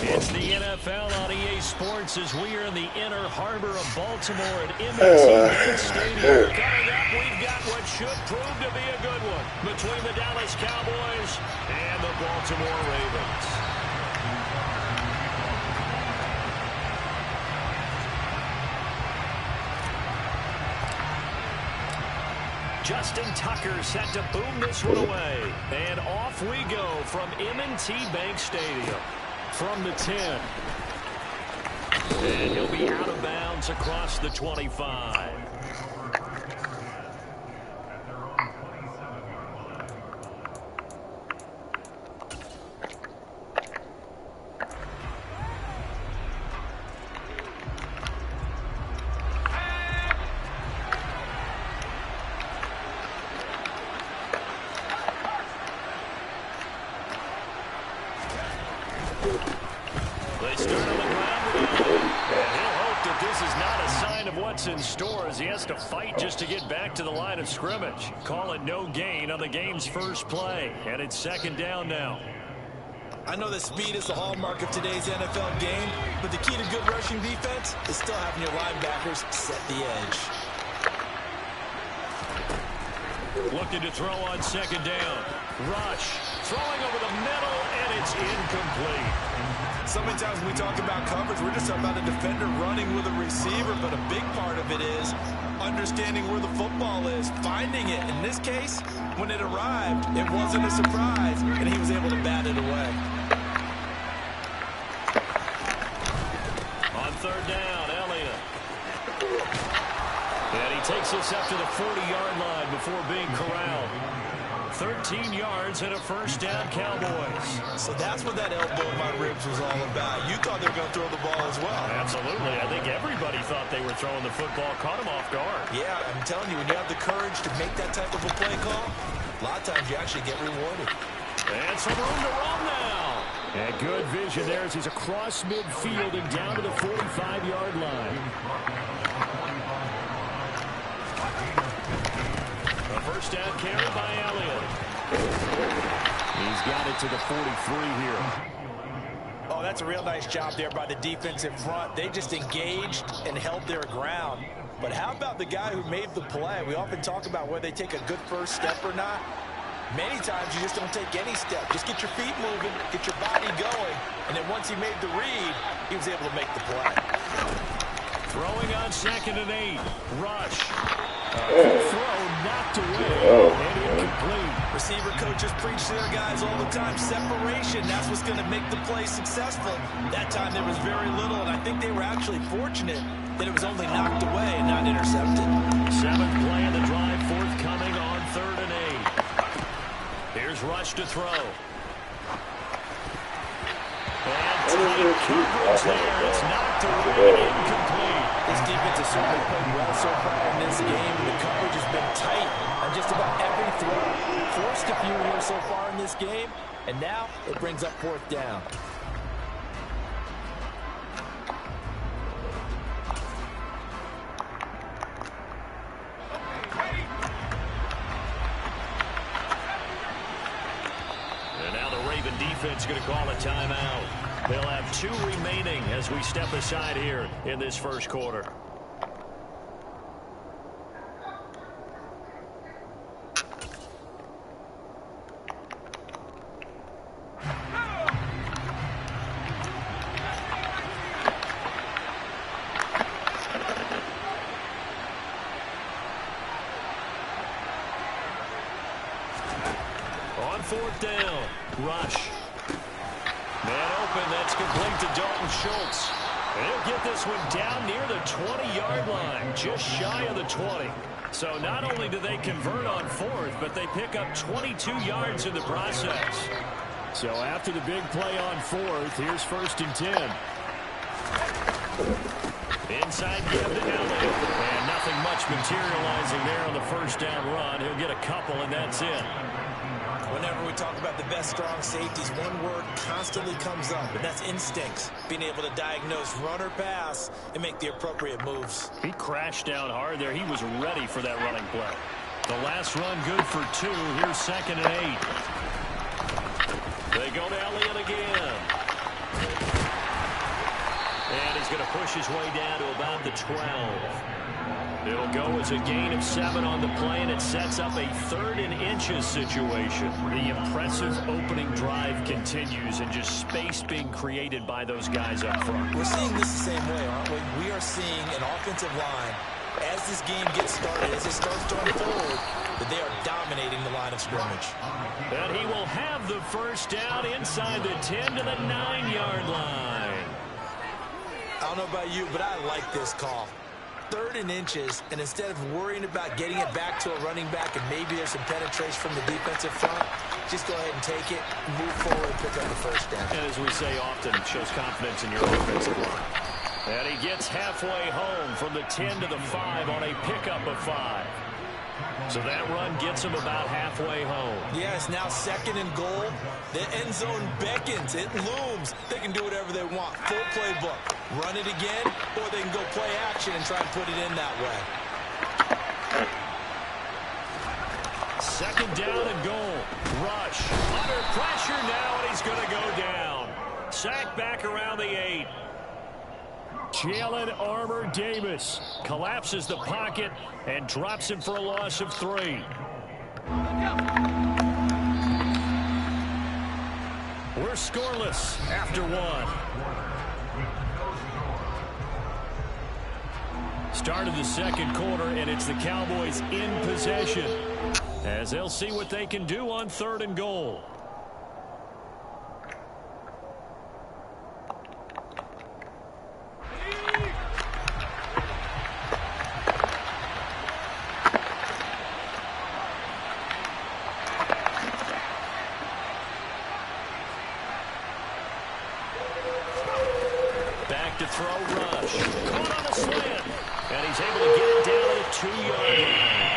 It's the NFL on EA Sports as we are in the inner harbor of Baltimore at M&T Bank Stadium. Coming up, we've got what should prove to be a good one between the Dallas Cowboys and the Baltimore Ravens. Justin Tucker set to boom this one away. And off we go from M&T Bank Stadium. From the 10. And he'll be out of bounds across the 25. In store as he has to fight just to get back to the line of scrimmage. Call it no gain on the game's first play, and it's second down now. I know that speed is the hallmark of today's NFL game, but the key to good rushing defense is still having your linebackers set the edge. Looking to throw on second down. Rush, throwing over the middle, and it's incomplete. So many times when we talk about coverage, we're just talking about a defender running with a receiver, but a big part of it is understanding where the football is, finding it. In this case, when it arrived, it wasn't a surprise, and he was able to bat it away. On third down, Elliott. And he takes us up to the 40-yard line before being corralled. 13 yards and a first down, Cowboys. So that's what that elbow in my ribs was all about. You thought they were going to throw the ball as well. Absolutely. I think everybody thought they were throwing the football, caught him off guard. Yeah, I'm telling you, when you have the courage to make that type of a play call, a lot of times you actually get rewarded. And some room to run now. And good vision there as he's across midfield and down to the 45-yard line. A first down carry by Elliott. He's got it to the 43 here. Oh, that's a real nice job there by the defensive front. They just engaged and held their ground. But how about the guy who made the play? We often talk about whether they take a good first step or not. Many times you just don't take any step. Just get your feet moving, get your body going. And then once he made the read, he was able to make the play. Throwing on second and 8. Rush. Throw knocked away and incomplete. Receiver coaches preach to their guys all the time. Separation, that's what's going to make the play successful. That time there was very little, and I think they were actually fortunate that it was only knocked away and not intercepted. Seventh play of the drive, forthcoming on third and 8. Here's Rush to throw. And tight coverage there. It's knocked away and incomplete. This defense has certainly played well so far in this game. The coverage has been tight on just about every throw. Forced a few here so far in this game, and now it brings up fourth down. And now the Raven defense going to call a timeout. They'll have 2 remaining as we step aside here in this first quarter. On fourth down, Rush. Man open, that's complete to Dalton Schultz. And he'll get this one down near the 20-yard line, just shy of the 20. So not only do they convert on fourth, but they pick up 22 yards in the process. So after the big play on fourth, here's first and 10. Inside give to Elliott. And nothing much materializing there on the first down run. He'll get a couple, and that's it. Whenever we talk about the best strong safeties, one word constantly comes up, and that's instincts. Being able to diagnose run or pass and make the appropriate moves. He crashed down hard there. He was ready for that running play. The last run good for 2. Here's 2nd and 8. They go to Elliott again. And he's going to push his way down to about the 12. It'll go as a gain of 7 on the play, and it sets up a 3rd and inches situation. The impressive opening drive continues, and just space being created by those guys up front. We're seeing this the same way, aren't we? We are seeing an offensive line, as this game gets started, as it starts to unfold, that they are dominating the line of scrimmage. And he will have the first down inside the 10 to the 9-yard line. I don't know about you, but I like this call. 3rd and inches, and instead of worrying about getting it back to a running back and maybe there's some penetration from the defensive front, just go ahead and take it, move forward, and pick up the first down. And as we say often, it shows confidence in your offensive line. And he gets halfway home from the 10 to the 5 on a pickup of 5. So that run gets him about halfway home. Yeah, it's now 2nd and goal. The end zone beckons. It looms. They can do whatever they want. Full playbook. Run it again, or they can go play action and try and put it in that way. 2nd down and goal. Rush. Under pressure now, and he's going to go down. Sacked back around the 8. Jalen Armour Davis collapses the pocket and drops him for a loss of 3. We're scoreless after 1. Started the 2nd quarter, and it's the Cowboys in possession as they'll see what they can do on 3rd and goal. To throw Rush. Caught on a slant. And he's able to get it down to the 2-yard line.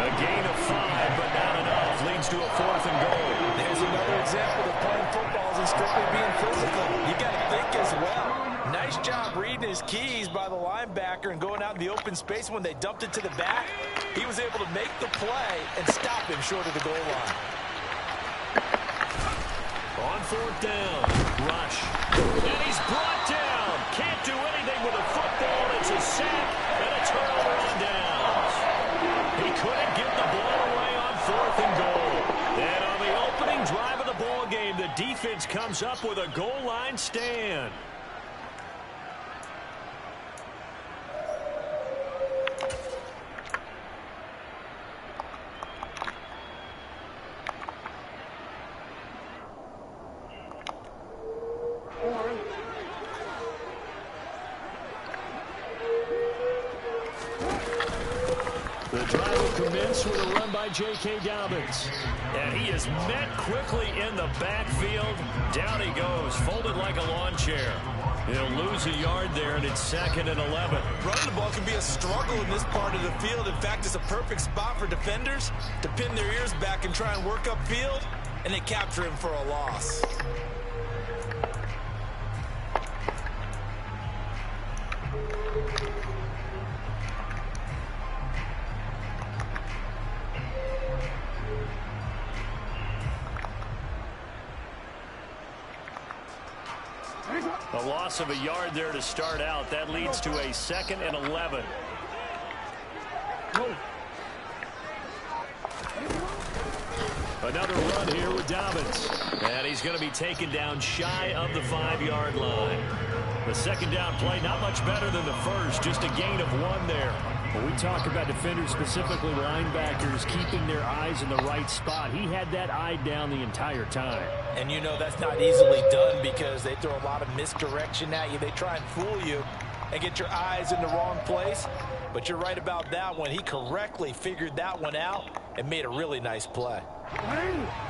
A gain of 5, but not enough. Leads to a 4th and goal. There's another example of playing football and strictly being physical. You got to think as well. Nice job reading his keys by the linebacker and going out in the open space. When they dumped it to the back, he was able to make the play and stop him short of the goal line. On 4th down, Rush. And he's brought down. Can't do anything with a football. It's a sack and a turnover on downs. He couldn't get the ball away on 4th and goal. And on the opening drive of the ball game, the defense comes up with a goal line stand. The drive will commence with a run by J.K. Dobbins. And he is met quickly in the backfield. Down he goes, folded like a lawn chair. He'll lose a yard there, and it's 2nd and 11. Running the ball can be a struggle in this part of the field. In fact, it's a perfect spot for defenders to pin their ears back and try and work upfield, and they capture him for a loss. A loss of a yard there to start out. That leads to a 2nd and 11. Another run here with Dobbins. And he's going to be taken down shy of the 5-yard line. The 2nd down play, not much better than the first. Just a gain of 1 there. When we talk about defenders, specifically linebackers, keeping their eyes in the right spot, he had that eye down the entire time. And you know that's not easily done because they throw a lot of misdirection at you. They try and fool you and get your eyes in the wrong place. But you're right about that one. He correctly figured that one out and made a really nice play.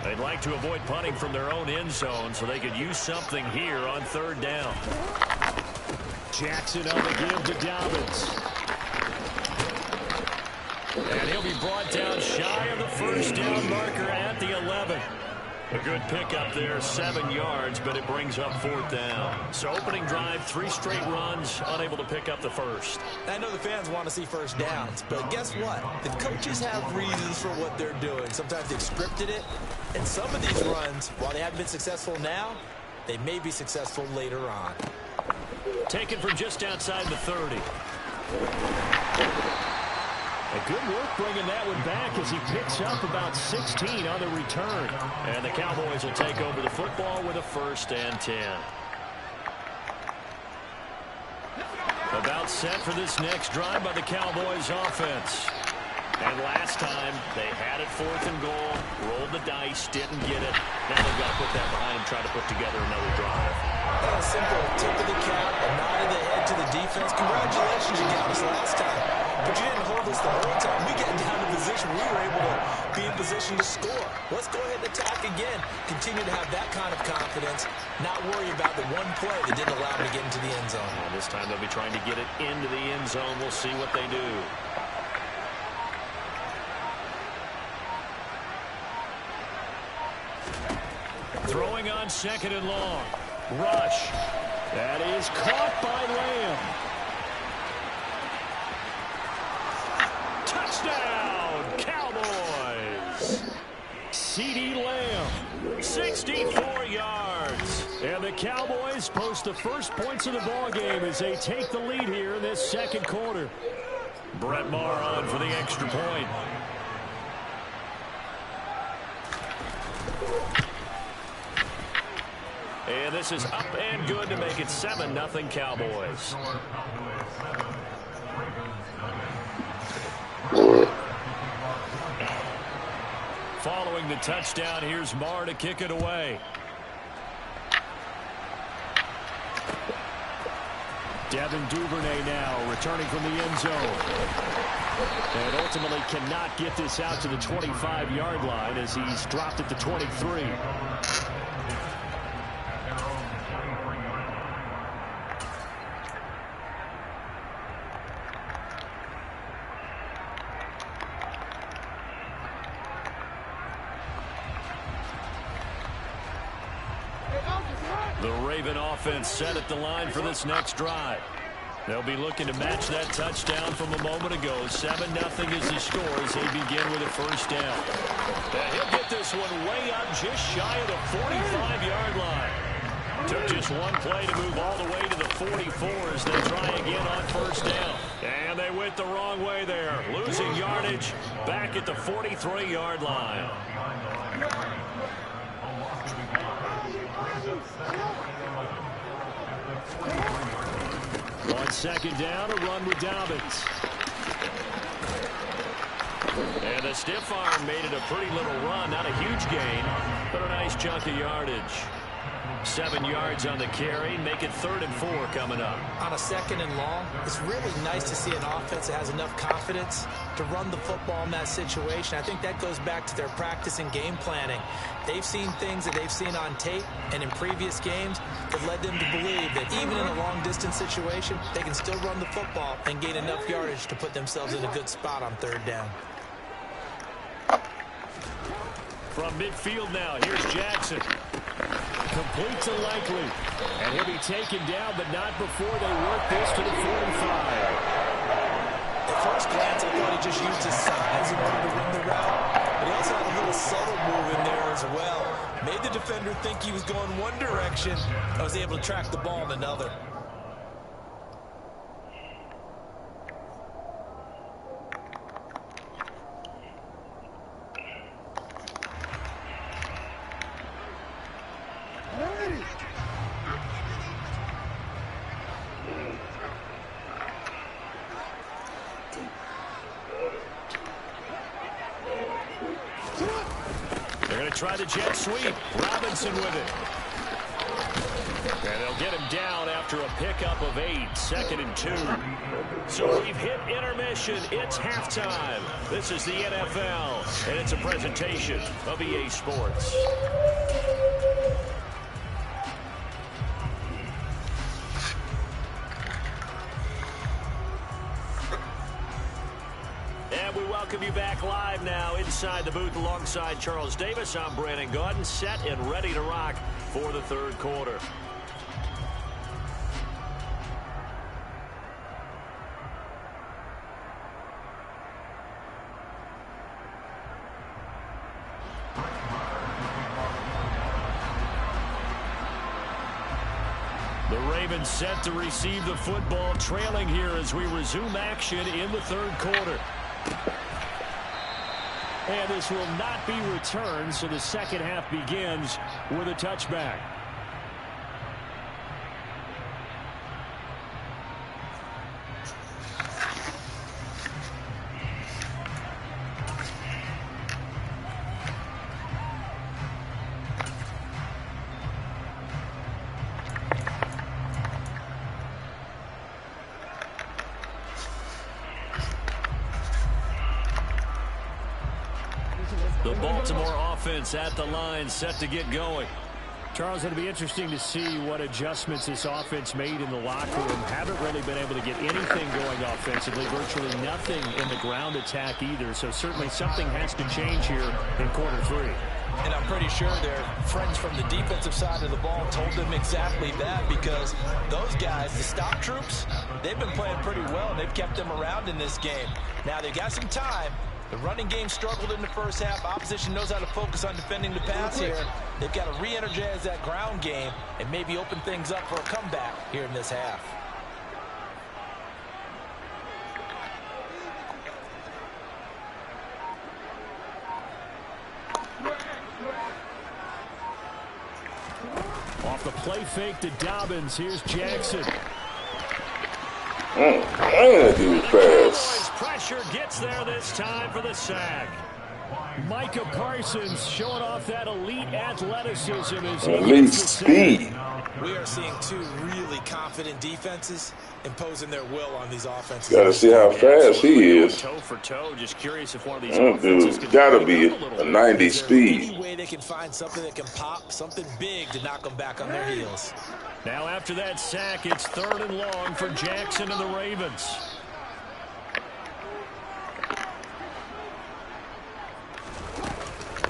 They'd like to avoid punting from their own end zone so they could use something here on 3rd down. Jackson on the give to Dobbins. And he'll be brought down shy of the 1st down marker at the 11. A good pickup there, 7 yards, but it brings up 4th down. So opening drive, 3 straight runs, unable to pick up the first. I know the fans want to see first downs, but guess what? The coaches have reasons for what they're doing. Sometimes they've scripted it, and some of these runs, while they haven't been successful now, they may be successful later on. Taken from just outside the 30. A good work bringing that one back as he picks up about 16 on the return. And the Cowboys will take over the football with a 1st and 10. About set for this next drive by the Cowboys offense. And last time, they had it 4th and goal, rolled the dice, didn't get it. Now they've got to put that behind them, try to put together another drive. A simple tip of the cap, a nod of the head to the defense. Congratulations, you got us last time. But you didn't hold us the whole time. We got down to position. We were able to be in position to score. Let's go ahead and attack again. Continue to have that kind of confidence. Not worry about the one play that didn't allow them to get into the end zone. Well, this time they'll be trying to get it into the end zone. We'll see what they do. Throwing on 2nd and long. Rush. That is caught by Lamb. Touchdown, Cowboys. CeeDee Lamb, 64 yards. And the Cowboys post the first points of the ball game as they take the lead here in this 2nd quarter. Brett Maher on for the extra point. And this is up and good to make it 7-0 Cowboys. Following the touchdown, here's Maher to kick it away. Devin Duvernay now returning from the end zone. And ultimately cannot get this out to the 25-yard line as he's dropped at the 23. The Raven offense set at the line for this next drive. They'll be looking to match that touchdown from a moment ago. 7-0 is the score as they begin with a 1st down. And he'll get this one way up just shy of the 45-yard line. Took just one play to move all the way to the 44 as they try again on 1st down. And they went the wrong way there. Losing yardage back at the 43-yard line. On 2nd down, a run with Dobbins. And the stiff arm made it a pretty little run. Not a huge gain, but a nice chunk of yardage. 7 yards on the carry. Make it 3rd and 4 coming up. On a 2nd and long, it's really nice to see an offense that has enough confidence to run the football in that situation. I think that goes back to their practice and game planning. They've seen things that they've seen on tape and in previous games that led them to believe that even in a long-distance situation, they can still run the football and gain enough yardage to put themselves in a good spot on 3rd down. From midfield now, here's Jackson. Complete to Likely. And he'll be taken down, but not before they work this to the 45. At first glance, I thought he just used his size in order to run the route. But he also had a little subtle move in there as well. Made the defender think he was going one direction. I was able to track the ball in another. Try the jet sweep. Robinson with it. And they'll get him down after a pickup of 8. 2nd and 2. So we've hit intermission. It's halftime. This is the NFL, and it's a presentation of EA Sports. And we welcome welcome you back live now inside the booth alongside Charles Davis. I'm Brandon Gaudin, set and ready to rock for the third quarter. The Ravens set to receive the football, trailing here as we resume action in the third quarter. And this will not be returned, so the second half begins with a touchback. The Baltimore offense at the line, set to get going. Charles, it'll be interesting to see what adjustments this offense made in the locker room. Haven't really been able to get anything going offensively, virtually nothing in the ground attack either. So certainly something has to change here in quarter three. And I'm pretty sure their friends from the defensive side of the ball told them exactly that, because those guys, the stop troops, they've been playing pretty well, and they've kept them around in this game. Now, they've got some time. The running game struggled in the first half. Opposition knows how to focus on defending the pass here. They've got to re-energize that ground game and maybe open things up for a comeback here in this half. Off the play fake to Dobbins. Here's Jackson. Good pass. Pressure gets there this time for the sack. Micah Parsons showing off that elite athleticism as he elite speed. We are seeing two really confident defenses imposing their will on these offenses. Got to see how fast he is. Toe for toe. Just curious if one of these dude, got to be a 90 speed. Any way they can find something that can pop, something big to knock them back on their heels. Now after that sack, it's 3rd and long for Jackson and the Ravens.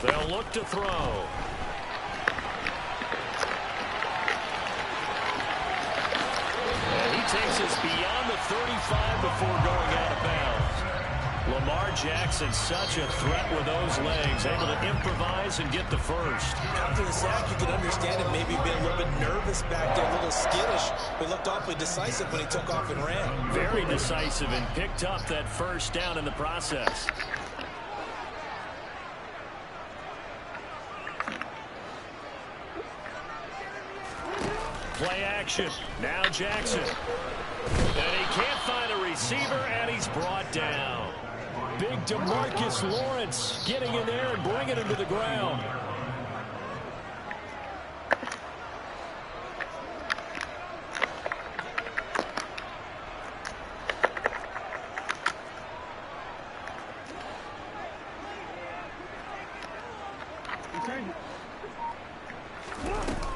They'll look to throw. And he takes us beyond the 35 before going out of bounds. Lamar Jackson, such a threat with those legs, able to improvise and get the first. After the sack, you can understand him maybe being a little bit nervous back there, a little skittish, but looked awfully decisive when he took off and ran. Very decisive and picked up that first down in the process. Play action. Now Jackson. And he can't find a receiver, and he's brought down. Big DeMarcus Lawrence getting in there and bringing him to the ground.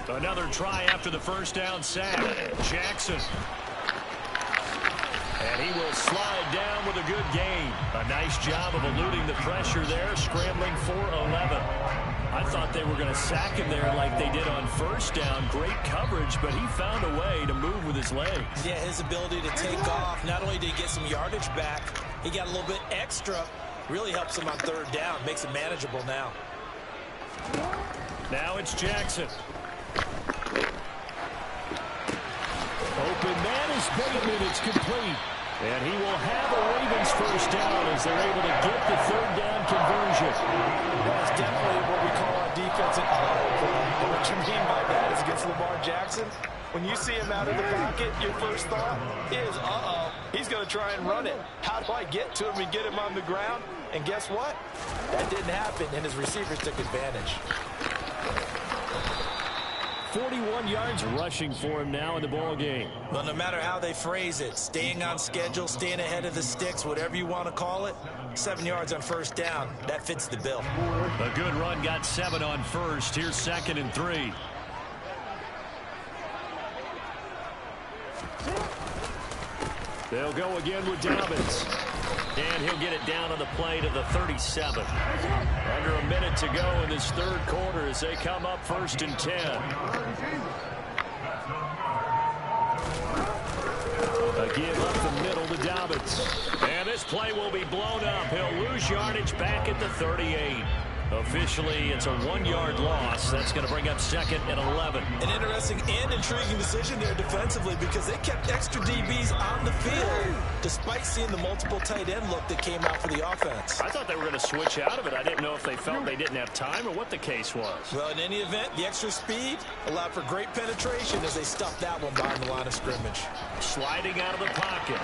Another try after the first down sack. Jackson. And he will slide down with a good gain. A nice job of eluding the pressure there, scrambling for 11. I thought they were going to sack him there like they did on first down. Great coverage, but he found a way to move with his legs. Yeah, his ability to take off. Not only did he get some yardage back, he got a little bit extra. Really helps him on 3rd down. Makes it manageable now. Now it's Jackson. Open man is Bateman. It's complete. And he will have a Ravens first down as they're able to get the 3rd down conversion. That's definitely what we call our defense an auto play. And what you mean by that is against Lamar Jackson, when you see him out of the pocket, your first thought is, he's going to try and run it. How do I get to him and get him on the ground? And guess what? That didn't happen, and his receivers took advantage. 41 yards rushing for him now in the ball game. Well, no matter how they phrase it, staying on schedule, staying ahead of the sticks, whatever you want to call it, 7 yards on first down, that fits the bill. A good run, got 7 on first. Here's 2nd and 3. They'll go again with Dobbins. And he'll get it down on the play to the 37. Under a minute to go in this third quarter as they come up 1st and 10. A give up the middle to Dobbins. And this play will be blown up. He'll lose yardage back at the 38. Officially, it's a 1-yard loss. That's going to bring up 2nd and 11. An interesting and intriguing decision there defensively because they kept extra DBs on the field despite seeing the multiple tight end look that came out for the offense. I thought they were going to switch out of it. I didn't know if they felt they didn't have time or what the case was. Well, in any event, the extra speed allowed for great penetration as they stuffed that one behind the line of scrimmage. Sliding out of the pocket.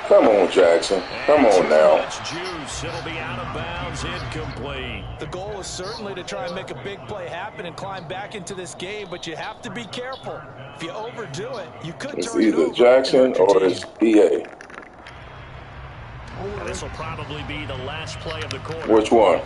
Come on, Jackson. Come on now. Juice. It'll be out of bounds, incomplete. The goal is certainly to try and make a big play happen and climb back into this game, but you have to be careful. If you overdo it, you could It's turn it over. either Jackson or it's BA. This will probably be the last play of the quarter. Which one?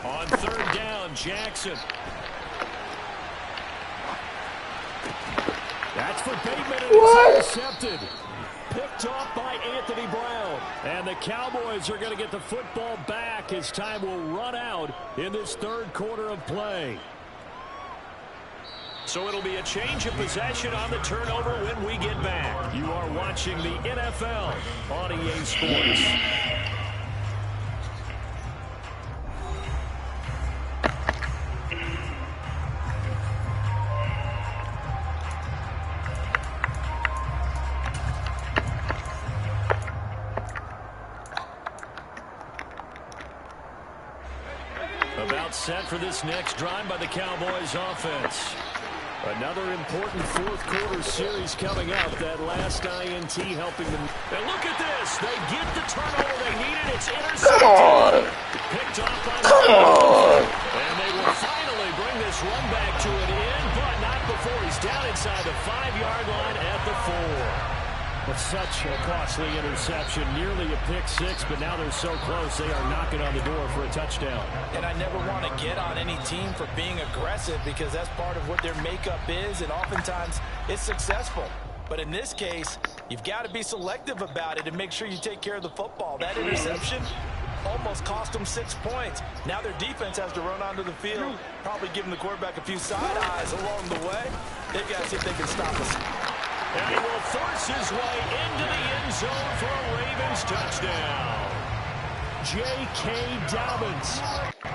On 3rd down, Jackson. That's for Bateman, and it's intercepted. Picked off by Anthony Brown. And the Cowboys are going to get the football back as time will run out in this third quarter of play. So it'll be a change of possession on the turnover when we get back. You are watching the NFL on EA Sports. About set for this next drive by the Cowboys offense. Another important fourth quarter series coming up. That last INT helping them. And look at this. They get the turnover they needed. It's intercepted. Come on. Picked off by Come on. And they will finally bring this run back to an end, but not before he's down inside the 5-yard line at the 4. But such a costly interception, nearly a pick six, but now they're so close they are knocking on the door for a touchdown. And I never want to get on any team for being aggressive because that's part of what their makeup is, and oftentimes it's successful. But in this case, you've got to be selective about it and make sure you take care of the football. That interception almost cost them 6 points. Now their defense has to run onto the field, probably giving the quarterback a few side eyes along the way. They've got to see if they can stop us. And he will force his way into the end zone for a Ravens touchdown. J.K. Dobbins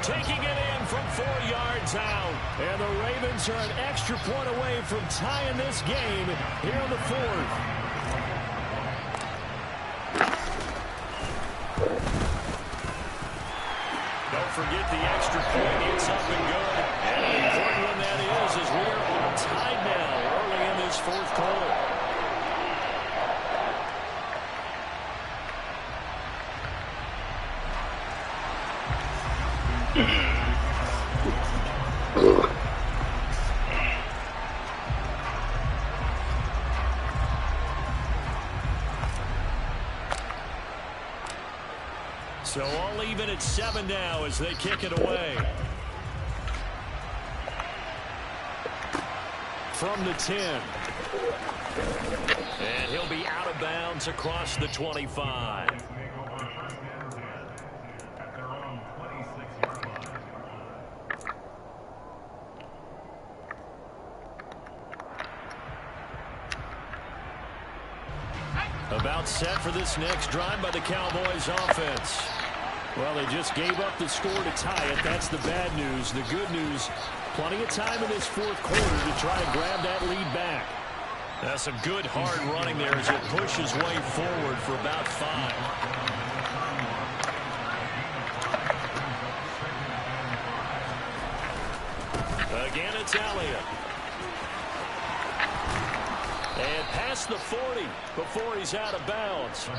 taking it in from 4 yards out. And the Ravens are an extra point away from tying this game here in the 4th. Don't forget the extra point. It's up and good. And an important one that is as we are all tied now early in this 4th quarter. So all even at 7 now as they kick it away. From the 10. And he'll be out of bounds across the 25. About set for this next drive by the Cowboys offense. Well, they just gave up the score to tie it. That's the bad news. The good news, plenty of time in this 4th quarter to try to grab that lead back. That's some good hard running there as it pushes way forward for about 5. Again, it's Elliott. And past the 40 before he's out of bounds.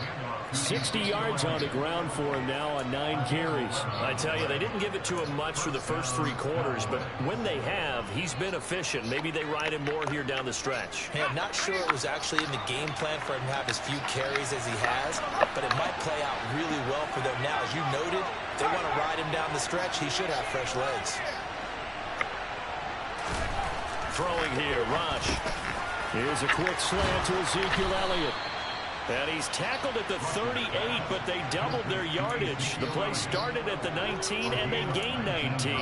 60 yards on the ground for him now on 9 carries. I tell you, they didn't give it to him much for the first 3 quarters, but when they have, he's been efficient. Maybe they ride him more here down the stretch. Hey, I'm not sure it was actually in the game plan for him to have as few carries as he has, but it might play out really well for them now. As you noted, if they want to ride him down the stretch, he should have fresh legs. Throwing here, Rush. Here's a quick slant to Ezekiel Elliott. And he's tackled at the 38, but they doubled their yardage. The play started at the 19, and they gained 19.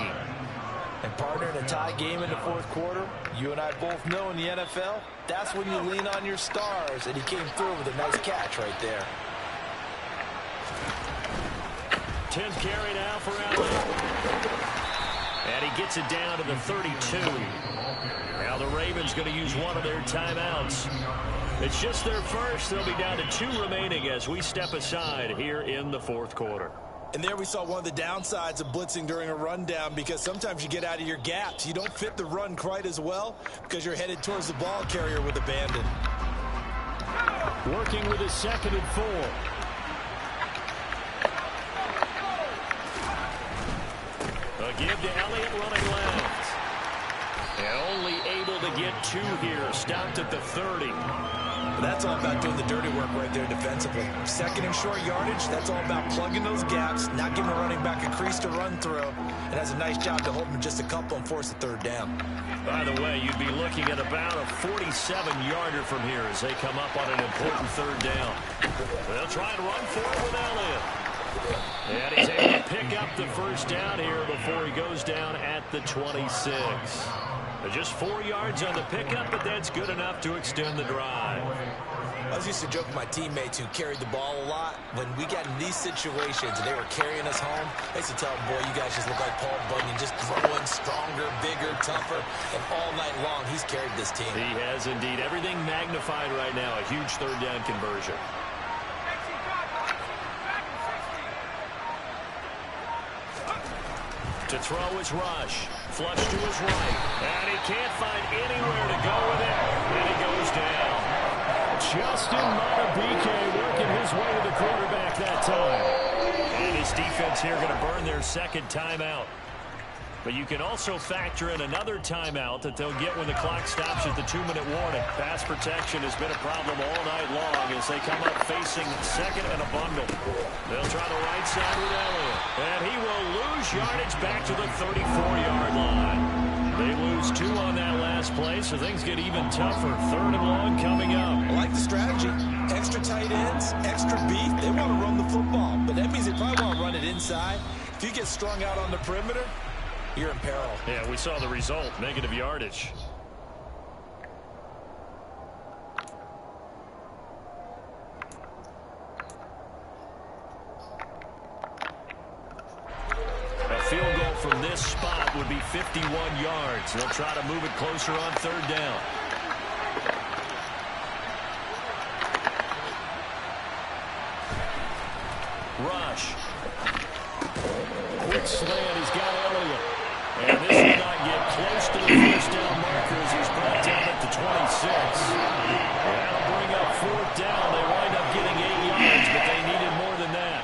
And partner, in a tie game in the fourth quarter, you and I both know in the NFL, that's when you lean on your stars, and he came through with a nice catch right there. 10th carry now for Elliott. And he gets it down to the 32. Now the Ravens going to use one of their timeouts. It's just their first. They'll be down to 2 remaining as we step aside here in the fourth quarter. And there we saw one of the downsides of blitzing during a rundown, because sometimes you get out of your gaps. You don't fit the run quite as well because you're headed towards the ball carrier with abandon. Working with a 2nd and 4. A give to Elliott running left. And only able to get 2 here. Stopped at the 30. That's all about doing the dirty work right there defensively. 2nd and short yardage, that's all about plugging those gaps, not giving a running back a crease to run through. And has a nice job to hold him just a couple and force the 3rd down. By the way, you'd be looking at about a 47-yarder from here as they come up on an important 3rd down. They'll try and run for it with Elliott. And he's able to pick up the 1st down here before he goes down at the 26. Just 4 yards on the pickup, but that's good enough to extend the drive. I was used to joke with my teammates who carried the ball a lot. When we got in these situations and they were carrying us home, I used to tell them, boy, you guys just look like Paul Bunyan, just growing stronger, bigger, tougher, and all night long he's carried this team. He has indeed. Everything magnified right now. A huge 3rd down conversion. To throw his Rush. Flush to his right. And he can't find anywhere to go with it. And he goes down. Justin Madubuike working his way to the quarterback that time. And his defense here going to burn their 2nd timeout. But you can also factor in another timeout that they'll get when the clock stops at the 2-minute warning. Pass protection has been a problem all night long as they come up facing 2nd and a bundle. They'll try the right side with Elliott. And he will lose yardage back to the 34-yard line. They lose 2 on that last play, so things get even tougher. 3rd and long coming up. I like the strategy. Extra tight ends, extra beef. They want to run the football, but that means they probably want to run it inside. If you get strung out on the perimeter, you're in peril. Yeah, we saw the result. Negative yardage. A field goal from this spot would be 51 yards. They'll try to move it closer on 3rd down. Rush. Quick slant. He's got Elliott. And this will not get close to the 1st down marker as he's brought down at the 26. That'll bring up 4th down. They wind up getting 8 yards, but they needed more than that.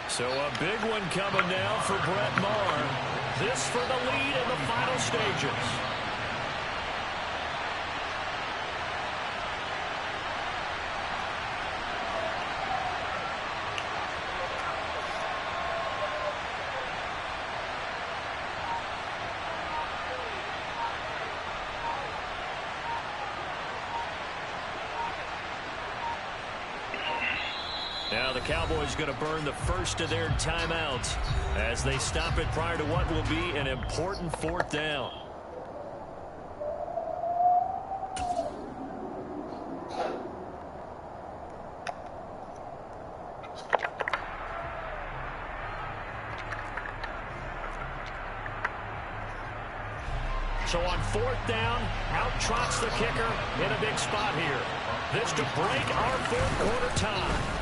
So a big one coming now for Brett Maher. This for the lead in the final stages. Now the Cowboys going to burn the 1st of their timeouts as they stop it prior to what will be an important 4th down. So on 4th down, out trots the kicker in a big spot here. This to break our 4th quarter tie.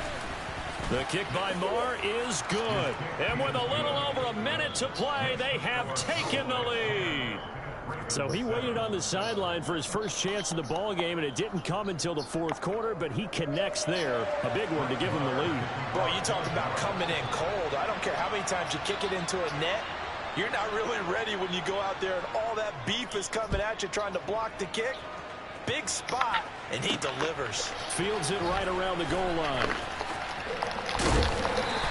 The kick by Moore is good. And with a little over a minute to play, they have taken the lead. So he waited on the sideline for his first chance in the ball game, and it didn't come until the fourth quarter, but he connects there. A big one to give him the lead. Boy, you talk about coming in cold. I don't care how many times you kick it into a net. You're not really ready when you go out there and all that beef is coming at you trying to block the kick. Big spot, and he delivers. Fields it right around the goal line.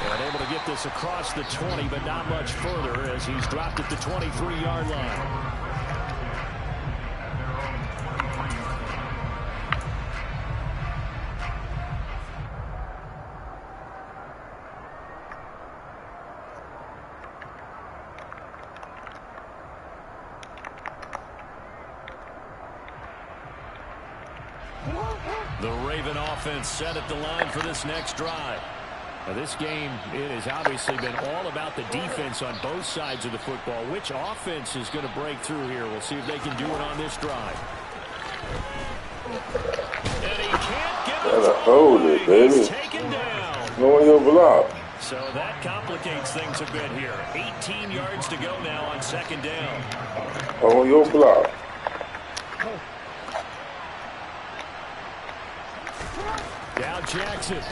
And able to get this across the 20, but not much further as he's dropped at the 23-yard line. The Raven offense set at the line for this next drive. Now this game, it has obviously been all about the defense on both sides of the football. Which offense is going to break through here? We'll see if they can do it on this drive. And he can't get it. Hold it, baby. He's taken down. No one will block. So that complicates things a bit here. 18 yards to go now on second down. No one will block. Down Jackson.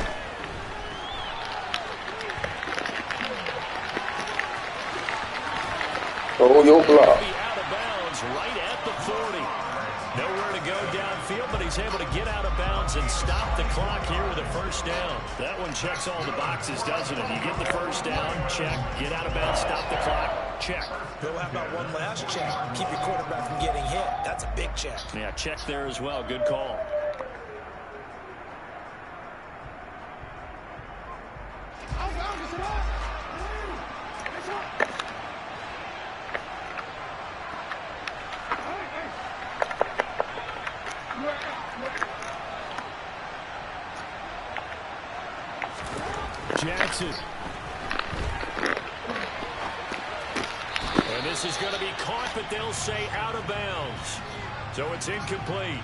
Oh, your block. Be out of bounds right at the 40. Nowhere to go downfield, but he's able to get out of bounds and stop the clock here with a first down. That one checks all the boxes, doesn't it? You get the first down, check. Get out of bounds, stop the clock, check. Bill, how about one last check? Keep your quarterback from getting hit. That's a big check. Yeah, check there as well. Good call. Jackson. And this is going to be caught, but they'll say out of bounds. So it's incomplete.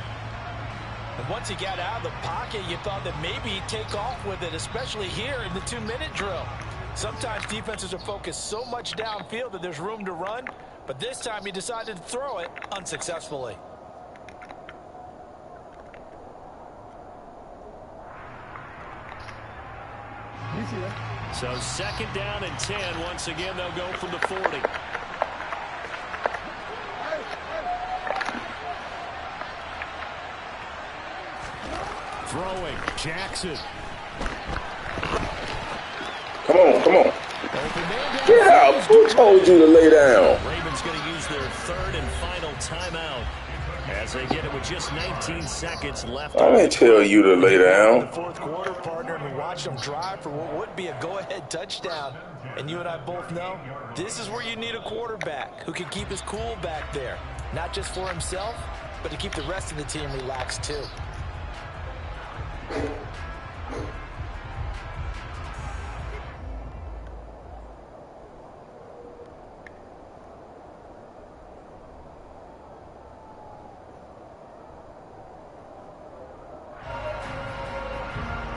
And once he got out of the pocket, you thought that maybe he'd take off with it, especially here in the 2-minute drill. Sometimes defenses are focused so much downfield that there's room to run, but this time he decided to throw it unsuccessfully. So second down and 10. Once again, they'll go from the 40. Throwing, Jackson. Come on, come on. Get out. Who told you to lay down? Ravens going to use their third and final timeout as they get it with just 19 seconds left. I didn't tell you to lay down. The fourth quarter, partner, and watch them drive for what would be a go-ahead touchdown. And you and I both know this is where you need a quarterback who can keep his cool back there. Not just for himself, but to keep the rest of the team relaxed too.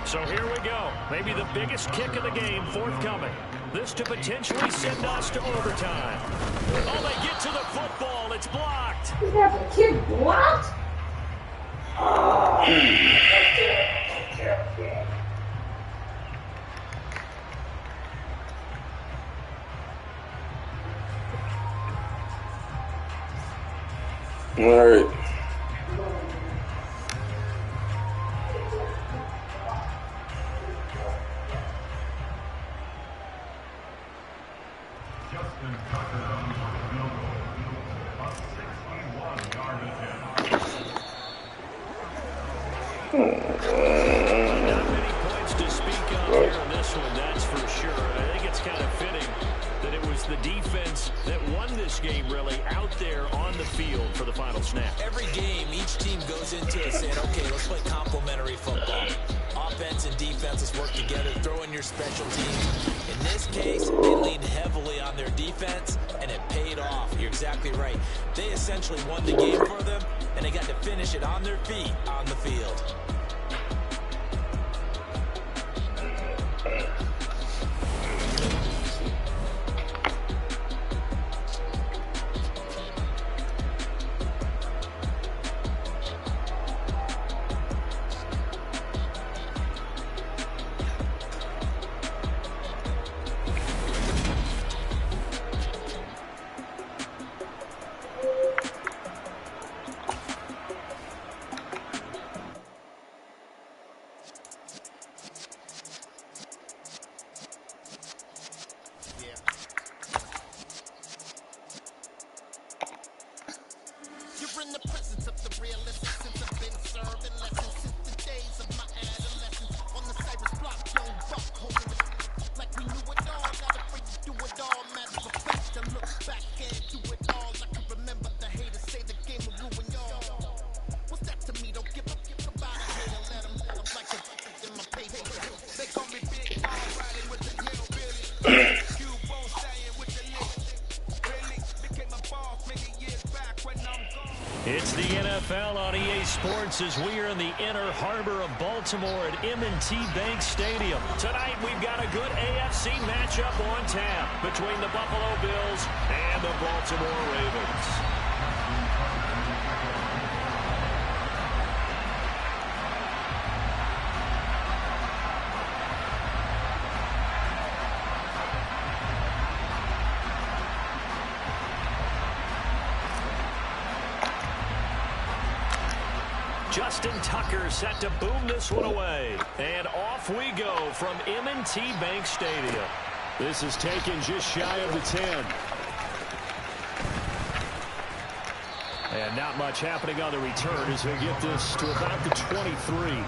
So here we go. Maybe the biggest kick of the game forthcoming. This to potentially send us to overtime. Oh, they get to the football. It's blocked. You have the kid blocked? Oh. All right. Not many points to speak of here in this one, that's for sure. I think it's kind of fitting that it was the defense that won this game, really, out there on the field for the final snap. Every game, each team goes into it saying, okay, let's play complementary football. Offense and defenses work together, throw in your special teams. In this case, they leaned heavily on their defense, and it paid off. You're exactly right. They essentially won the game for them, and they got to finish it on their feet on the field. in the presence of the realist since I've been serving lessons since the days of my adolescence. On the Cypress block, young buck holding it like we knew it all. Not afraid to do it all. Matter of fact, I look back and do it all. I can remember the haters say the game will ruin y'all. What's that to me? Don't give a fuck about a hater. Let them like a in my paper. They call me Big Paul, riding with the hillbilly. Q-Bone staying with the list. Really became a boss many years back when I'm gone. It's the NFL on EA Sports as we are in the inner harbor of Baltimore at M&T Bank Stadium. Tonight we've got a good AFC matchup on tap between the Buffalo Bills and the Baltimore Ravens. Justin Tucker set to boom this one away. And off we go from M&T Bank Stadium. This is taken just shy of the 10. And not much happening on the return as he'll get this to about the 23.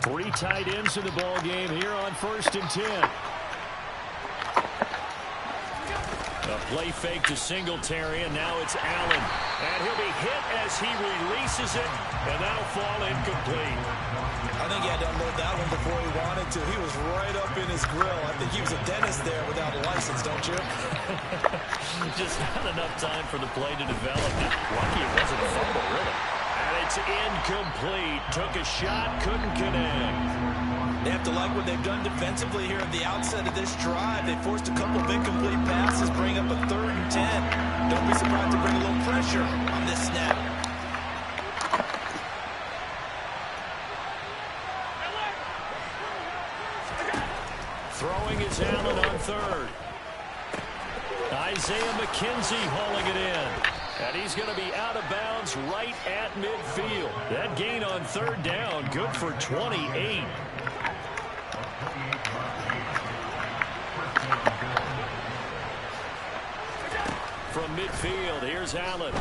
3 tight ends in the ball game here on 1st and 10. A play fake to Singletary, and now it's Allen. And he'll be hit as he releases it, and that'll fall incomplete. I think he had to unload that one before he wanted to. He was right up in his grill. I think he was a dentist there without a license, don't you? Just not enough time for the play to develop. Lucky it wasn't a fumble, really. And it's incomplete. Took a shot, couldn't connect. They have to like what they've done defensively here at the outset of this drive. They forced a couple of incomplete passes, bring up a 3rd and 10. Don't be surprised to bring a little pressure on this snap. Throwing is Allen on 3rd. Isaiah McKenzie hauling it in. And he's going to be out of bounds right at midfield. That gain on 3rd down, good for 28. From midfield, here's Allen.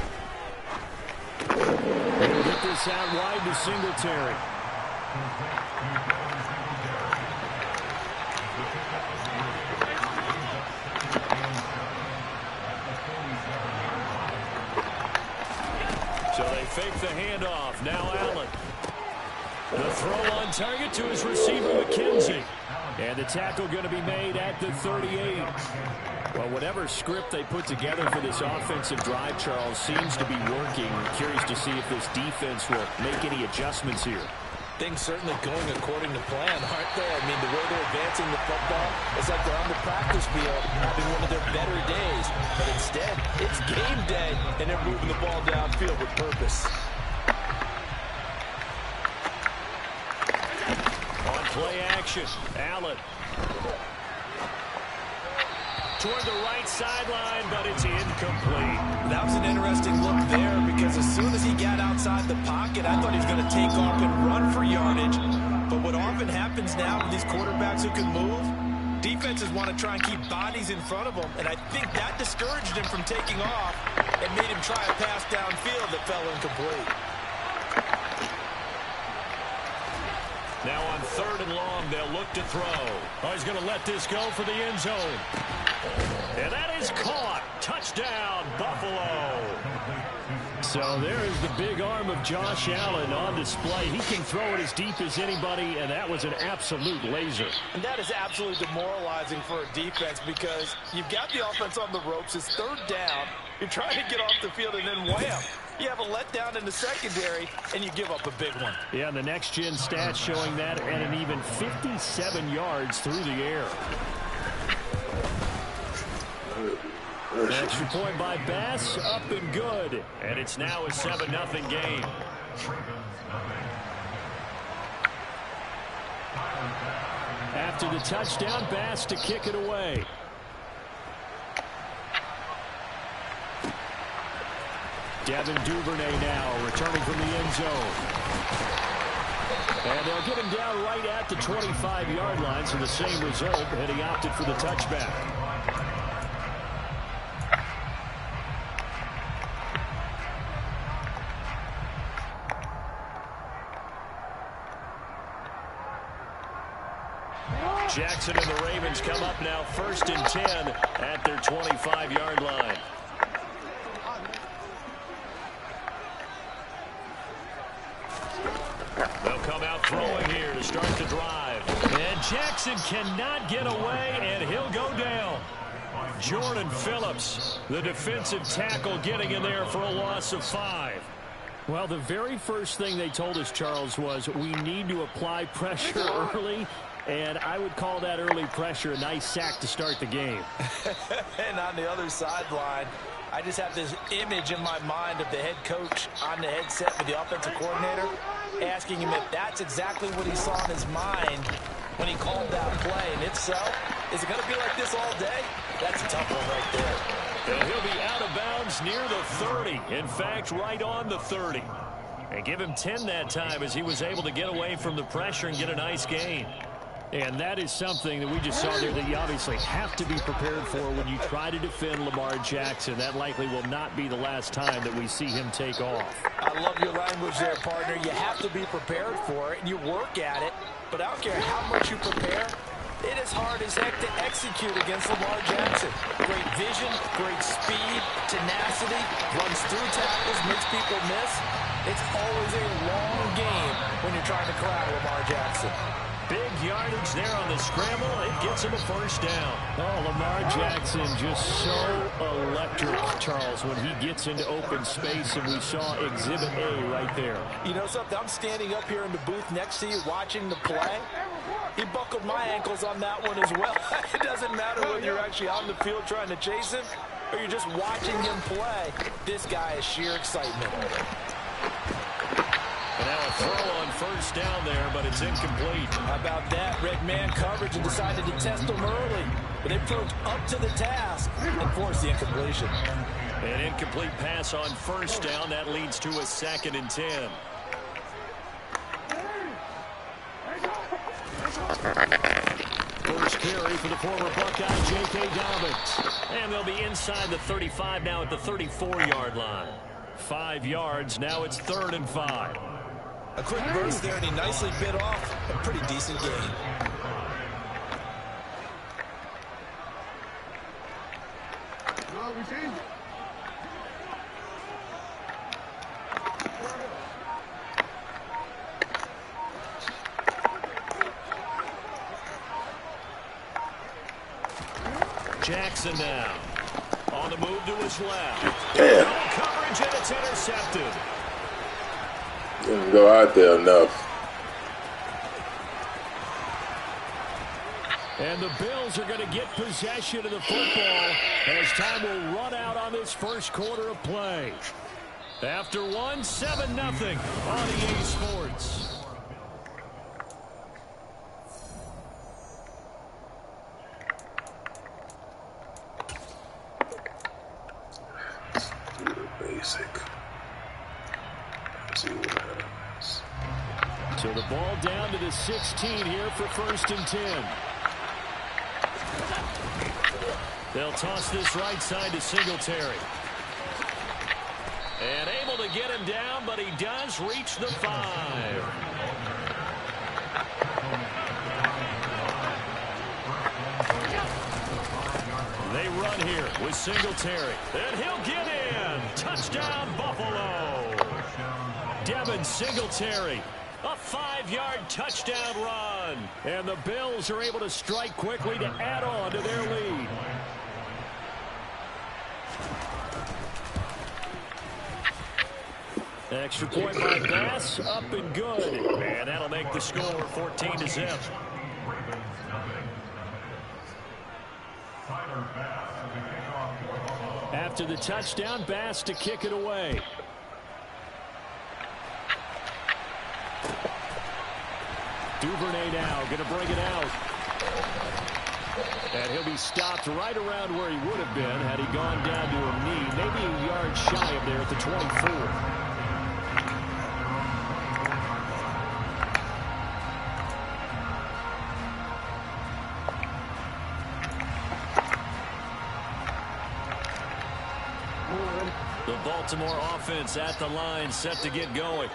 He'll get this out wide to Singletary. So they fake the handoff. Now Allen. The throw on target to his receiver, McKenzie. And the tackle going to be made at the 38. Well, whatever script they put together for this offensive drive, Charles, seems to be working. Curious to see if this defense will make any adjustments here. Things certainly going according to plan, aren't they? I mean, the way they're advancing the football is like they're on the practice field having one of their better days. But instead, it's game day, and they're moving the ball downfield with purpose. On play action, Allen. Toward the right sideline, but it's incomplete. That was an interesting look there because as soon as he got outside the pocket, I thought he was going to take off and run for yardage. But what often happens now with these quarterbacks who can move, defenses want to try and keep bodies in front of them, and I think that discouraged him from taking off and made him try a pass downfield that fell incomplete. Now on 3rd and long, they'll look to throw. Oh, he's going to let this go for the end zone. And that is caught. Touchdown, Buffalo. So there is the big arm of Josh Allen on display. He can throw it as deep as anybody, and that was an absolute laser. And that is absolutely demoralizing for a defense because you've got the offense on the ropes. It's 3rd down. You're trying to get off the field, and then wham. You have a letdown in the secondary, and you give up a big one. Yeah, and the next-gen stats showing that at an even 57 yards through the air. Extra point by Bass, up and good. And it's now a 7-0 game. After the touchdown, Bass to kick it away. Devin Duvernay now returning from the end zone. And they'll get him down right at the 25-yard line, so the same result, and he opted for the touchback. Jackson and the Ravens come up now 1st and 10 at their 25-yard line. They'll come out throwing here to start the drive. And Jackson cannot get away, and he'll go down. Jordan Phillips, the defensive tackle, getting in there for a loss of 5. Well, the very first thing they told us, Charles, was we need to apply pressure early. And I would call that early pressure a nice sack to start the game. And on the other sideline, I just have this image in my mind of the head coach on the headset with the offensive coordinator asking him if that's exactly what he saw in his mind when he called that play. And if so, is it going to be like this all day? That's a tough one right there. And he'll be out of bounds near the 30. In fact, right on the 30. And give him 10 that time as he was able to get away from the pressure and get a nice gain. And that is something that we just saw there that you obviously have to be prepared for when you try to defend Lamar Jackson. That likely will not be the last time that we see him take off. I love your language there, partner. You have to be prepared for it, and you work at it. But I don't care how much you prepare, it is hard as heck to execute against Lamar Jackson. Great vision, great speed, tenacity, runs through tackles, makes people miss. It's always a long game when you're trying to corral Lamar Jackson. Big yardage there on the scramble. It gets him a first down. Oh, Lamar Jackson just so electric, Charles, when he gets into open space, and we saw Exhibit A right there. You know something? I'm standing up here in the booth next to you watching the play. He buckled my ankles on that one as well. It doesn't matter whether you're actually out in the field trying to chase him or you're just watching him play. This guy is sheer excitement. And now a throw on first down there, but it's incomplete. How about that? Red man coverage and decided to test him early. But they proved up to the task and forced the incompletion. An incomplete pass on first down. That leads to a 2nd and 10. First carry for the former Buckeye, J.K. Dobbins. And they'll be inside the 35 now at the 34-yard line. 5 yards. Now it's 3rd and 5. A quick burst there, and he nicely bit off a pretty decent gain. Jackson now. On the move to his left. Damn. Coverage, and it's intercepted. Didn't go out there enough. And the Bills are going to get possession of the football as time will run out on this first quarter of play. After 1, 7-0 on EA Sports. Basic. Let's see what happens. So the ball down to the 16 here for 1st and 10. They'll toss this right side to Singletary. And able to get him down, but he does reach the 5. They run here with Singletary. And he'll get in. Touchdown, Buffalo. Devin Singletary. A 5-yard touchdown run. And the Bills are able to strike quickly to add on to their lead. Extra point by Bass, up and good. And that'll make the score 14-0. After the touchdown, Bass to kick it away. Duvernay now going to bring it out. And he'll be stopped right around where he would have been had he gone down to a knee, maybe a yard shy of there at the 24. The Baltimore offense at the line, set to get going.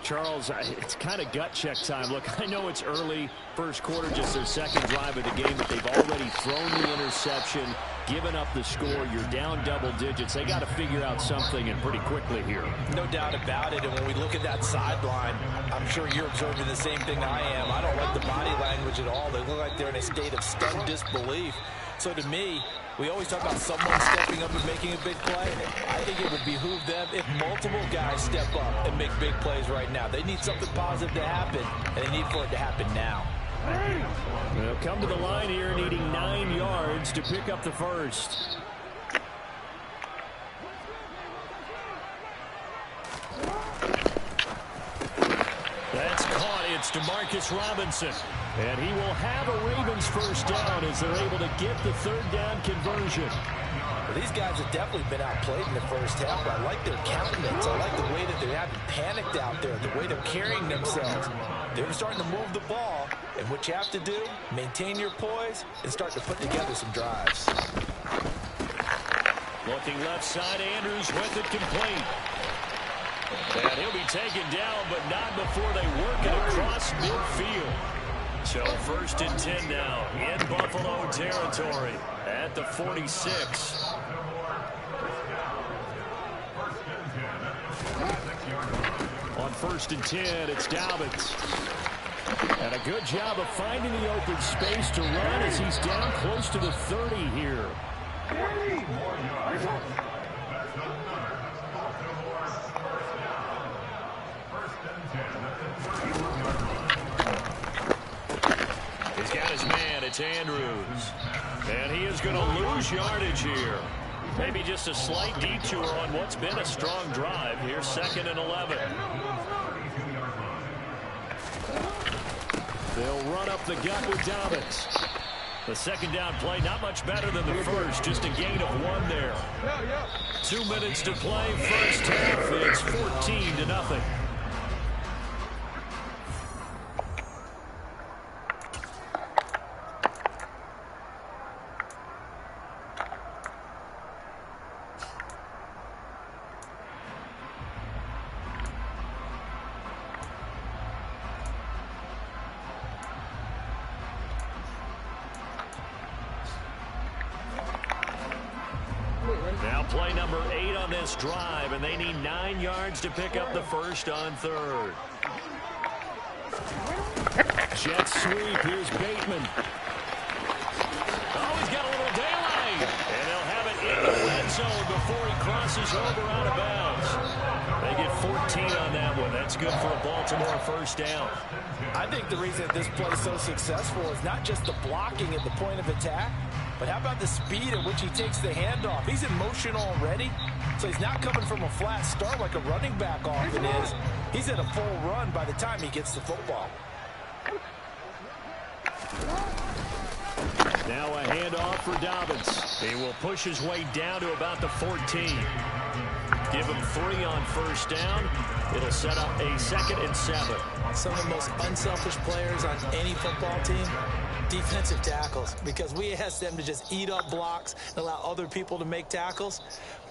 Charles, it's kind of gut check time. Look, I know it's early, first quarter, just their second drive of the game, but they've already thrown the interception, given up the score. You're down double digits. They got to figure out something, and pretty quickly here. No doubt about it. And when we look at that sideline, I'm sure you're observing the same thing I am. I don't like the body language at all. They look like they're in a state of stunned disbelief. So to me, we always talk about someone stepping up and making a big play. I think it would behoove them if multiple guys step up and make big plays right now. They need something positive to happen, and they need for it to happen now. They'll come to the line here needing 9 yards to pick up the first. That's caught. It's DeMarcus Robinson. And he will have a Ravens first down as they're able to get the third down conversion. Well, these guys have definitely been outplayed in the first half, but I like their countenance. I like the way that they haven't panicked out there, the way they're carrying themselves. They're starting to move the ball, and what you have to do, maintain your poise and start to put together some drives. Looking left side, Andrews with it complete. And he'll be taken down, but not before they work it across midfield. So first and 10 now in Buffalo territory at the 46. On first and 10, it's Dobbins. And a good job of finding the open space to run as he's down close to the 30 here. He's got his man. It's Andrews. And he is going to lose yardage here. Maybe just a slight detour on what's been a strong drive. Here's 2nd and 11. They'll run up the gut with Dobbins. The second down play, not much better than the first. Just a gain of 1 there. 2 minutes to play. First half. It's 14-0. Now play number 8 on this drive, and they need 9 yards to pick up the first on third. Jet sweep. Here's Bateman. Oh, he's got a little daylight. And they'll have it in the red zone before he crosses over out of bounds. They get 14 on that one. That's good for a Baltimore first down. I think the reason this play is so successful is not just the blocking at the point of attack, but how about the speed at which he takes the handoff? He's in motion already, so he's not coming from a flat start like a running back often is. He's in a full run by the time he gets the football. Now a handoff for Dobbins. He will push his way down to about the 14. Give him 3 on first down. It'll set up a 2nd and 7. Some of the most unselfish players on any football team, defensive tackles, because we ask them to just eat up blocks and allow other people to make tackles.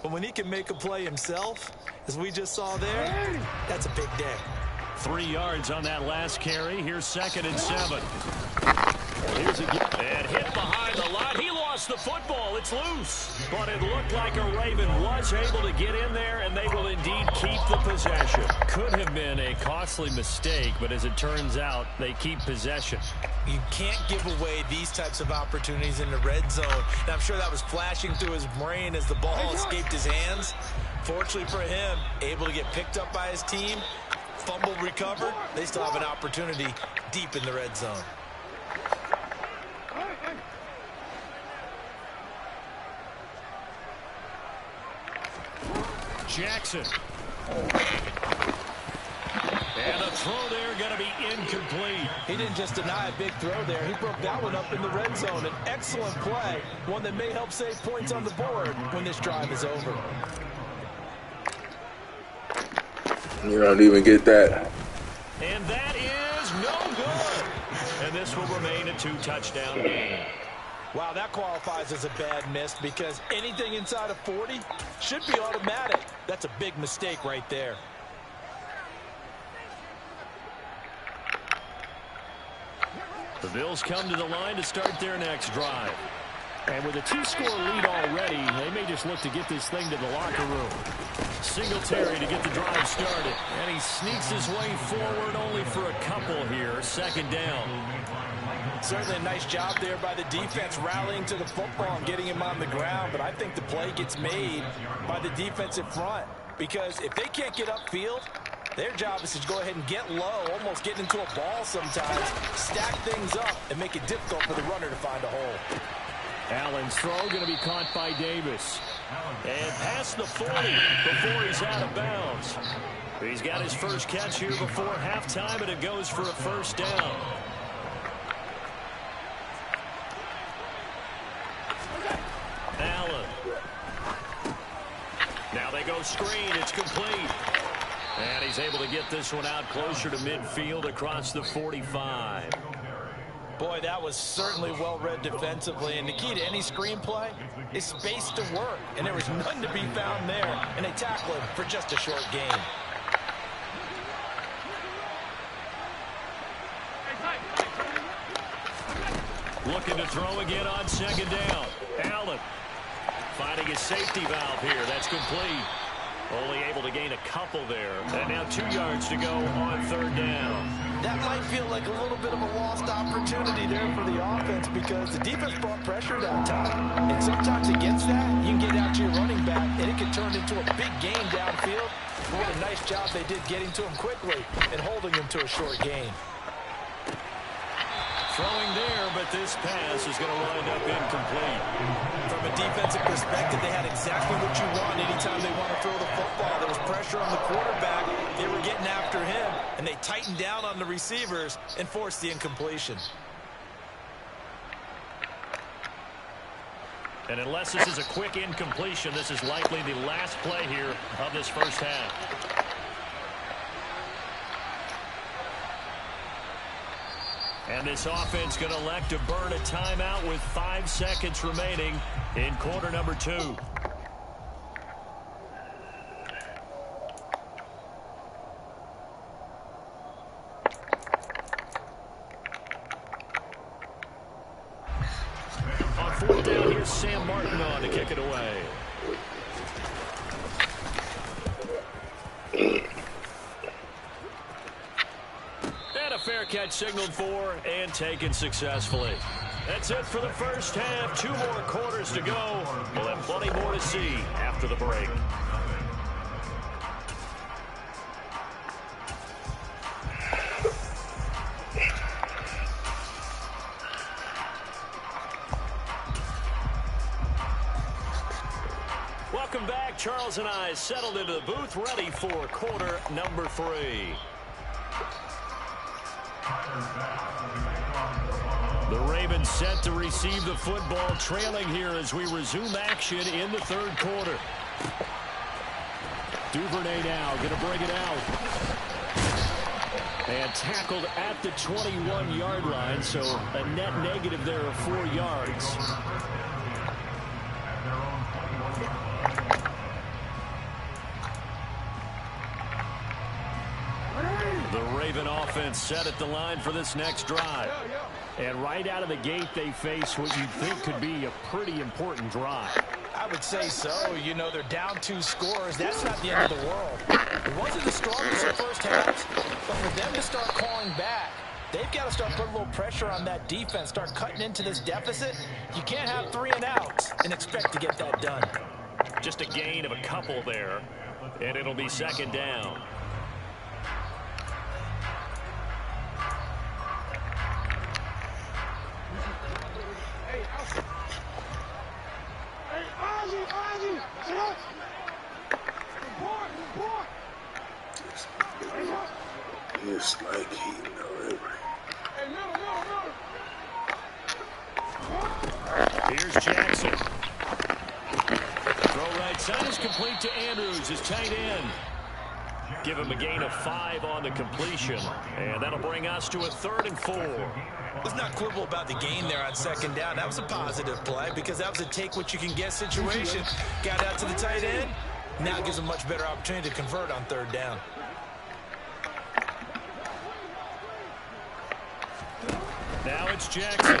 But when he can make a play himself, as we just saw there, that's a big day. 3 yards on that last carry. Here's 2nd and 7. Here's and hit behind the line. He lost the football. It's loose. But it looked like a Raven was able to get in there, and they will indeed keep the possession. Could have been a costly mistake, but as it turns out, they keep possession. You can't give away these types of opportunities in the red zone. And I'm sure that was flashing through his brain as the ball escaped his hands. Fortunately for him, able to get picked up by his team, fumble recovered. They still have an opportunity deep in the red zone. Jackson. And the throw there going to be incomplete. He didn't just deny a big throw there. He broke that one up in the red zone. An excellent play, one that may help save points on the board when this drive is over. You don't even get that. And that is no good. And this will remain a 2-touchdown game. Wow, that qualifies as a bad miss because anything inside of 40 should be automatic. That's a big mistake right there. The Bills come to the line to start their next drive. And with a 2-score lead already, they may just look to get this thing to the locker room. Singletary to get the drive started. And he sneaks his way forward only for a couple here. Second down. Certainly a nice job there by the defense rallying to the football and getting him on the ground. But I think the play gets made by the defensive front. Because if they can't get upfield, their job is to go ahead and get low, almost get into a ball sometimes, stack things up, and make it difficult for the runner to find a hole. Allen's throw going to be caught by Davis. And past the 40 before he's out of bounds. He's got his first catch here before halftime, and it goes for a first down. Allen. Now they go screen. It's complete. And he's able to get this one out closer to midfield across the 45. Boy, that was certainly well-read defensively. And the key to any screenplay is space to work. And there was none to be found there. And they tackle him for just a short gain. Looking to throw again on second down. Allen finding his safety valve here. That's complete. Only able to gain a couple there. And now 2 yards to go on third down. That might feel like a little bit of a lost opportunity there for the offense because the defense brought pressure that time. And sometimes against that, you can get out to your running back, and it can turn into a big game downfield. But what a nice job they did getting to him quickly and holding him to a short gain. Throwing there, but this pass is going to wind up incomplete. From a defensive perspective, they had exactly what you want anytime they want to throw the football. There was pressure on the quarterback. They were getting after him, and they tightened down on the receivers and forced the incompletion. And unless this is a quick incompletion, this is likely the last play here of this first half. And this offense going to elect to burn a timeout with 5 seconds remaining in quarter number 2. On fourth down, here's Sam Martin on to kick it away. Fair catch signaled for and taken successfully. That's it for the first half. 2 more quarters to go. We'll have plenty more to see after the break. Welcome back. Charles and I settled into the booth, ready for quarter number 3. The Ravens set to receive the football, trailing here as we resume action in the third quarter. Duvernay now going to bring it out. And tackled at the 21-yard line, so a net negative there of 4 yards. The Raven offense set at the line for this next drive. And right out of the gate, they face what you'd think could be a pretty important drive. I would say so. You know, they're down 2 scores. That's not the end of the world. It wasn't the strongest of first halves, but for them to start calling back, they've got to start putting a little pressure on that defense, start cutting into this deficit. You can't have 3 and outs and expect to get that done. Just a gain of a couple there, and it'll be second down. Here's Jackson. Throw right side is complete to Andrews, his tight end. Give him a gain of 5 on the completion. And that'll bring us to a 3rd and 4. Let's not quibble about the gain there on 2nd down. That was a positive play because that was a take-what-you-can-get situation. Got out to the tight end. Now gives him a much better opportunity to convert on 3rd down. Now it's Jackson.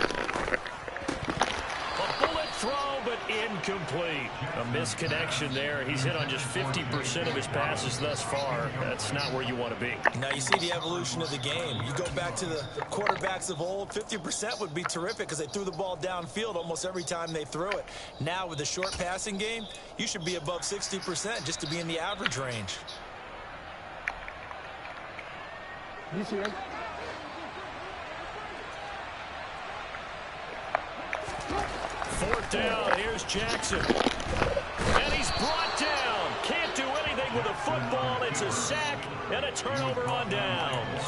A bullet throw, but incomplete. A misconnection there. He's hit on just 50% of his passes thus far. That's not where you want to be. Now you see the evolution of the game. You go back to the quarterbacks of old, 50% would be terrific because they threw the ball downfield almost every time they threw it. Now with the short passing game, you should be above 60% just to be in the average range. You see him? 4th down, here's Jackson. And he's brought down. Can't do anything with a football. It's a sack and a turnover on downs.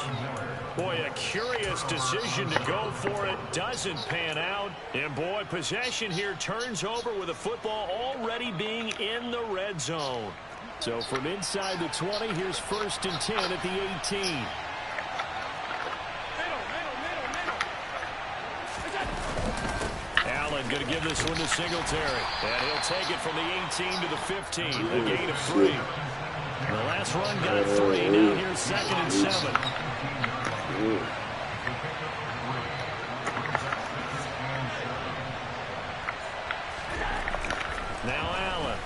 Boy, a curious decision to go for it. Doesn't pan out. And boy, possession here turns over with a football already being in the red zone. So from inside the 20, here's 1st and 10 at the 18. Going to give this one to Singletary. And he'll take it from the 18 to the 15. A gain of 3. The last run got 3. Now here's 2nd and 7. Now Allen.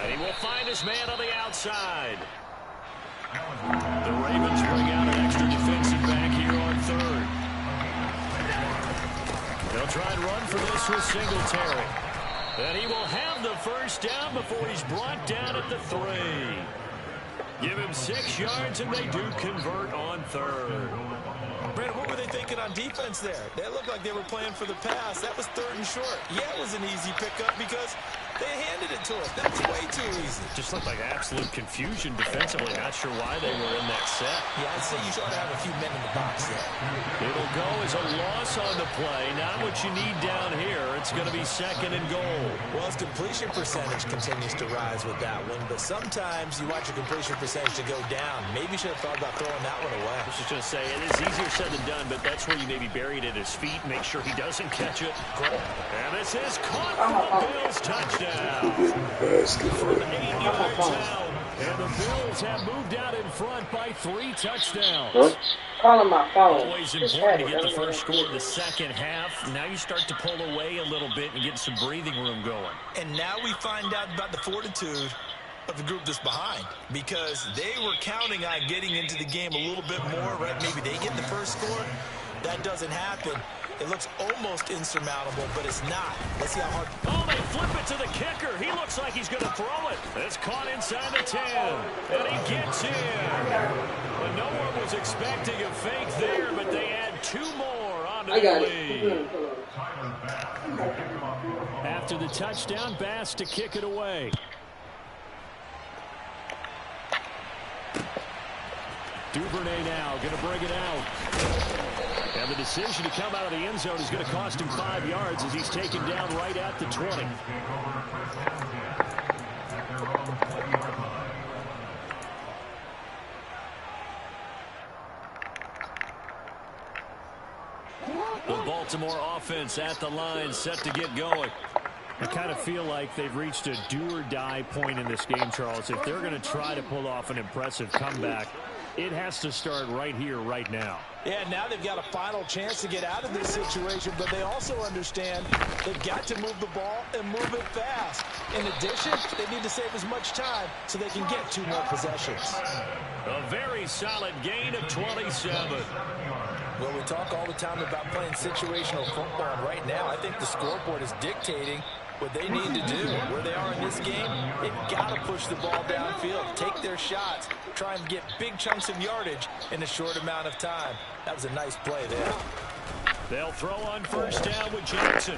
And he will find his man on the outside. The Ravens bring out an extra defensive back here on 3rd. They'll try and run for this with Singletary. And he will have the 1st down before he's brought down at the 3. Give him 6 yards, and they do convert on 3rd. Brandon, what were they thinking on defense there? They looked like they were playing for the pass. That was 3rd and short. Yeah, it was an easy pickup because they handed it to us. That's way too easy. Just looked like absolute confusion defensively. Not sure why they were in that set. Yeah, I'd say you ought to have a few men in the box there. It'll go as a loss on the play. Not what you need down here. It's going to be 2nd and goal. Well, his completion percentage continues to rise with that one, but sometimes you want your completion percentage to go down. Maybe you should have thought about throwing that one away. I was just going to say, it is easier said than done, but that's where you maybe bury it at his feet. Make sure he doesn't catch it. And this is caught for the Bills touchdown. From 8 yards out. And the Bills have moved out in front by 3 touchdowns. Calling my phone. Always important to get the first score in the 2nd half. Now you start to pull away a little bit and get some breathing room going. And now we find out about the fortitude of the group that's behind, because they were counting on getting into the game a little bit more, right? Maybe they get the first score. That doesn't happen. It looks almost insurmountable, but it's not. Let's see how hard. Oh, they flip it to the kicker. He looks like he's going to throw it. It's caught inside the 10, and he gets in. Well, no one was expecting a fake there, but they add 2 more onto the lead. After the touchdown, Bass to kick it away. Duvernay now going to bring it out. And the decision to come out of the end zone is going to cost him 5 yards as he's taken down right at the 20. The Baltimore offense at the line, set to get going. I kind of feel like they've reached a do-or-die point in this game, Charles. If they're going to try to pull off an impressive comeback, it has to start right here, right now. Yeah, now they've got a final chance to get out of this situation, but they also understand they've got to move the ball and move it fast. In addition, they need to save as much time so they can get 2 more possessions. A very solid gain of 27. Well, we talk all the time about playing situational football, and right now I think the scoreboard is dictating what they need to do. Where they are in this game, they've got to push the ball downfield, take their shots, try and get big chunks of yardage in a short amount of time. That was a nice play there. They'll throw on 1st down with Jackson.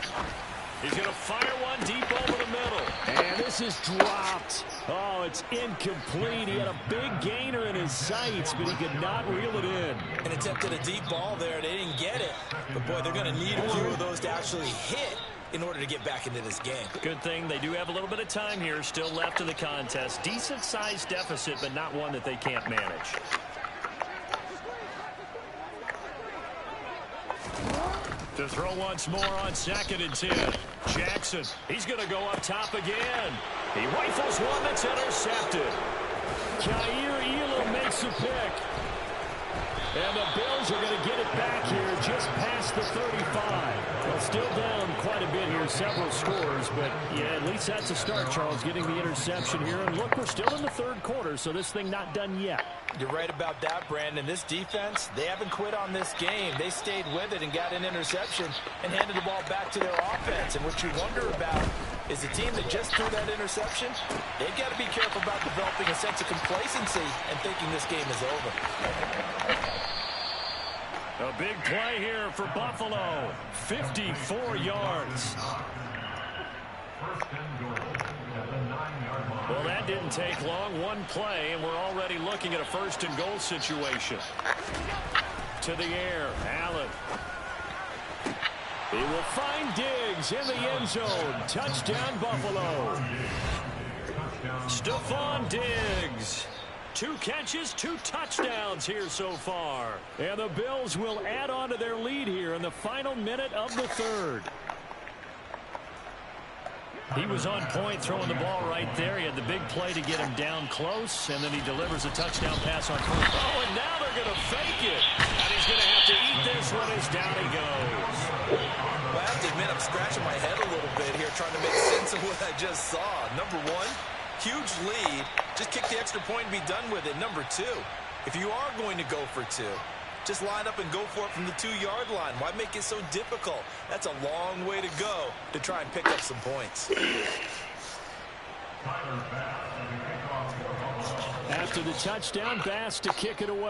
He's going to fire one deep over the middle. And this is dropped. Oh, it's incomplete. He had a big gainer in his sights, but he could not reel it in. And attempted a deep ball there. They didn't get it. But, boy, they're going to need a few of those to actually hit in order to get back into this game. Good thing they do have a little bit of time here still left in the contest. Decent-sized deficit, but not one that they can't manage. To throw once more on 2nd and 10. Jackson, he's going to go up top again. He rifles one that's intercepted. Jair Elam makes a pick. And the Bills are going to get it back here just past the 35. Well, still down quite a bit here, several scores, but yeah, at least that's a start, Charles, getting the interception here. And look, we're still in the 3rd quarter, so this thing not done yet. You're right about that, Brandon. This defense, they haven't quit on this game. They stayed with it and got an interception and handed the ball back to their offense. And what you wonder about is the team that just threw that interception, they've got to be careful about developing a sense of complacency and thinking this game is over. A big play here for Buffalo. 54 yards. Well, that didn't take long. One play, and we're already looking at a 1st and goal situation. To the air, Allen. He will find Diggs in the end zone. Touchdown, Buffalo. Stephon Diggs. 2 catches, 2 touchdowns here so far. And the Bills will add on to their lead here in the final minute of the 3rd. He was on point throwing the ball right there. He had the big play to get him down close, and then he delivers a touchdown pass on 1st. Oh, and now they're going to fake it. And he's going to have to eat this one as down he goes. Well, I have to admit, I'm scratching my head a little bit here trying to make sense of what I just saw. Number 1, huge lead. Just kick the extra point and be done with it. Number 2, if you are going to go for 2, just line up and go for it from the 2-yard line. Why make it so difficult? That's a long way to go to try and pick up some points. After the touchdown, Bass to kick it away.